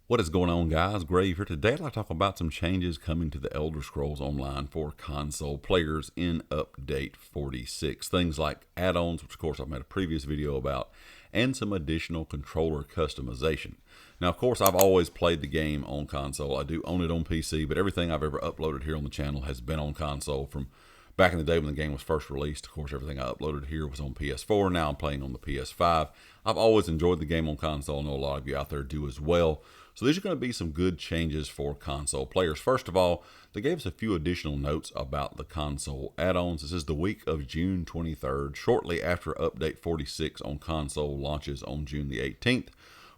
What is going on, guys? Grave here. Today I'd like to talk about some changes coming to the Elder Scrolls Online for console players in Update 46. Things like add-ons, which of course I've made a previous video about, and some additional controller customization. Now, of course, I've always played the game on console. I do own it on PC, but everything I've ever uploaded here on the channel has been on console from back in the day when the game was first released. Of course, everything I uploaded here was on PS4. Now I'm playing on the PS5. I've always enjoyed the game on console. I know a lot of you out there do as well. So these are going to be some good changes for console players. First of all, they gave us a few additional notes about the console add-ons. This is the week of June 23rd, shortly after Update 46 on console launches on June the 18th.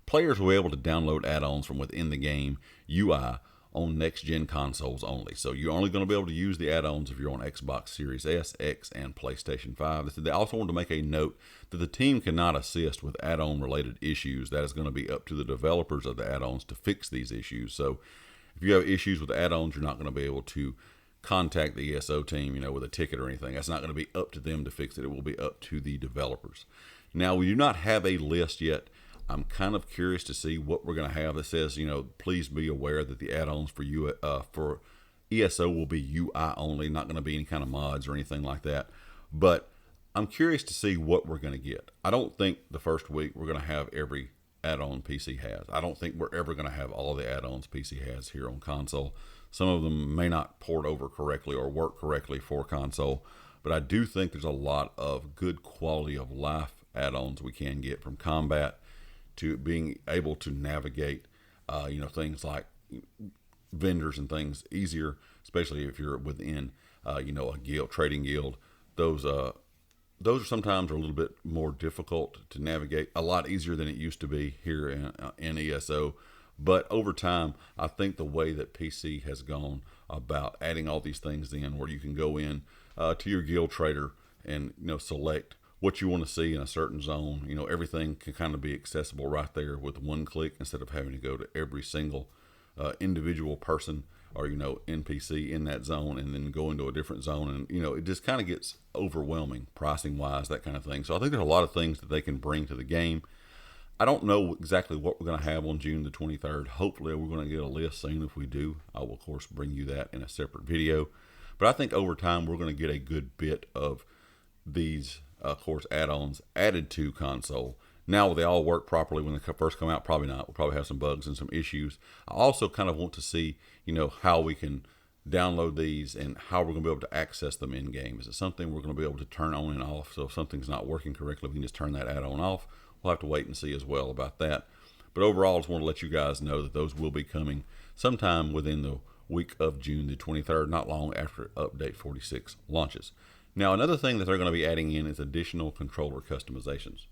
Players will be able to download add-ons from within the game UI on next-gen consoles only. So you're only going to be able to use the add-ons if you're on Xbox Series S, X, and PlayStation 5. They also wanted to make a note that the team cannot assist with add-on related issues. That is going to be up to the developers of the add-ons to fix these issues. So if you have issues with the add-ons, you're not going to be able to contact the ESO team, with a ticket or anything. That's not going to be up to them to fix it. It will be up to the developers. Now, we do not have a list yet. I'm kind of curious to see what we're going to have that says, please be aware that the add-ons for ESO will be UI only, not going to be any kind of mods or anything like that. But I'm curious to see what we're going to get. I don't think the first week we're going to have every add-on PC has. I don't think we're ever going to have all of the add-ons PC has here on console. Some of them may not port over correctly or work correctly for console, but I do think there's a lot of good quality of life add-ons we can get, from combat to being able to navigate, things like vendors and things easier, especially if you're within, a guild, trading guild. Those are sometimes a little bit more difficult to navigate, a lot easier than it used to be here in ESO. But over time, I think the way that PC has gone about adding all these things in, where you can go in to your guild trader and select what you want to see in a certain zone. Everything can kind of be accessible right there with one click, instead of having to go to every single individual person or NPC in that zone and then go into a different zone. And it just kind of gets overwhelming pricing wise, that kind of thing. So I think there's a lot of things that they can bring to the game. I don't know exactly what we're going to have on June the 23rd. Hopefully we're going to get a list soon. If we do, I will of course bring you that in a separate video. But I think over time we're going to get a good bit of these of course add-ons added to console. Now, will they all work properly when they first come out? Probably not. We'll probably have some bugs and some issues. I also kind of want to see how we can download these and how we're going to be able to access them in game. Is it something we're going to be able to turn on and off? So if something's not working correctly, we can just turn that add-on off. We'll have to wait and see as well about that. But overall, I just want to let you guys know that those will be coming sometime within the week of June the 23rd, not long after Update 46 launches. Now, another thing that they're going to be adding in is additional controller customizations.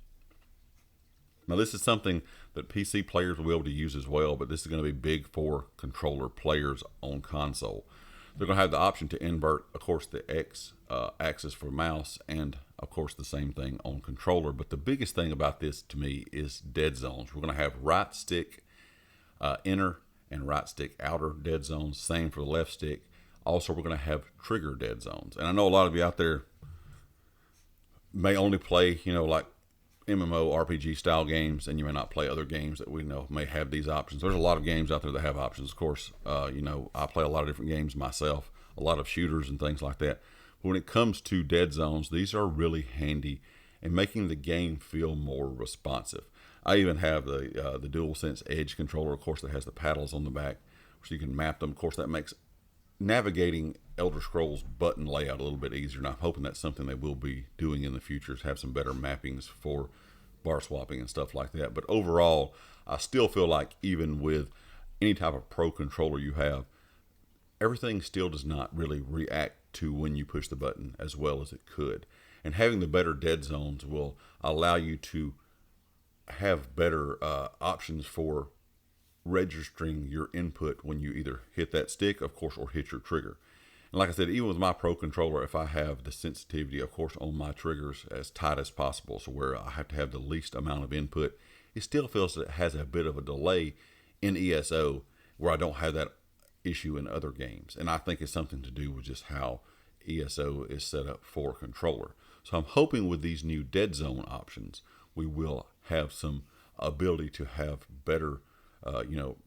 Now, this is something that PC players will be able to use as well, but this is going to be big for controller players on console. They're going to have the option to invert, of course, the X axis for mouse, and of course the same thing on controller. But the biggest thing about this to me is dead zones. We're going to have right stick inner and right stick outer dead zones, same for the left stick. Also, we're going to have trigger dead zones. And I know a lot of you out there may only play, like MMORPG style games, and you may not play other games that we know may have these options. There's a lot of games out there that have options. Of course, I play a lot of different games myself, a lot of shooters and things like that. But when it comes to dead zones, these are really handy in making the game feel more responsive. I even have the DualSense Edge controller, of course, that has the paddles on the back, so you can map them. Of course, that makes navigating Elder Scrolls button layout a little bit easier, and I'm hoping that's something they will be doing in the future, is have some better mappings for bar swapping and stuff like that. But overall, I still feel like even with any type of pro controller you have, everything still does not really react to when you push the button as well as it could. And having the better dead zones will allow you to have better options for registering your input when you either hit that stick, of course, or hit your trigger. And like I said, even with my pro controller, if I have the sensitivity, of course, on my triggers as tight as possible, so where I have to have the least amount of input, it still feels that it has a bit of a delay in ESO, where I don't have that issue in other games. And I think it's something to do with just how ESO is set up for controller. So I'm hoping with these new dead zone options, we will have some ability to have better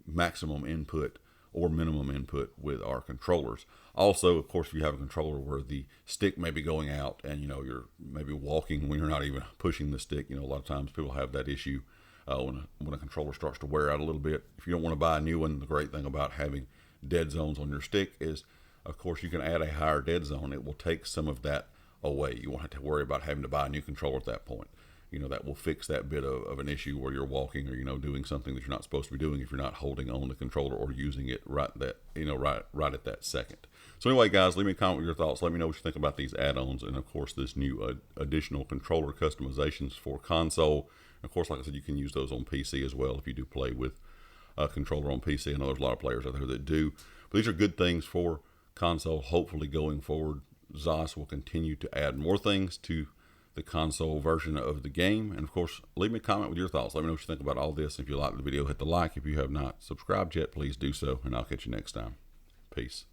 maximum input or minimum input with our controllers. Also, of course, if you have a controller where the stick may be going out and you're maybe walking when you're not even pushing the stick, a lot of times people have that issue when a controller starts to wear out a little bit. If you don't want to buy a new one, the great thing about having dead zones on your stick is, of course, you can add a higher dead zone. It will take some of that away. You won't have to worry about having to buy a new controller at that point. That will fix that bit of an issue where you're walking or doing something that you're not supposed to be doing if you're not holding on the controller or using it right at that second. So anyway, guys, leave me a comment with your thoughts. Let me know what you think about these add-ons and of course this new additional controller customizations for console. And of course, like I said, you can use those on PC as well if you do play with a controller on PC. I know there's a lot of players out there that do, but these are good things for console. Hopefully going forward, ZOS will continue to add more things to the console version of the game. And of course, leave me a comment with your thoughts. Let me know what you think about all this. If you like the video, hit the like. If you have not subscribed yet, please do so, and I'll catch you next time. Peace.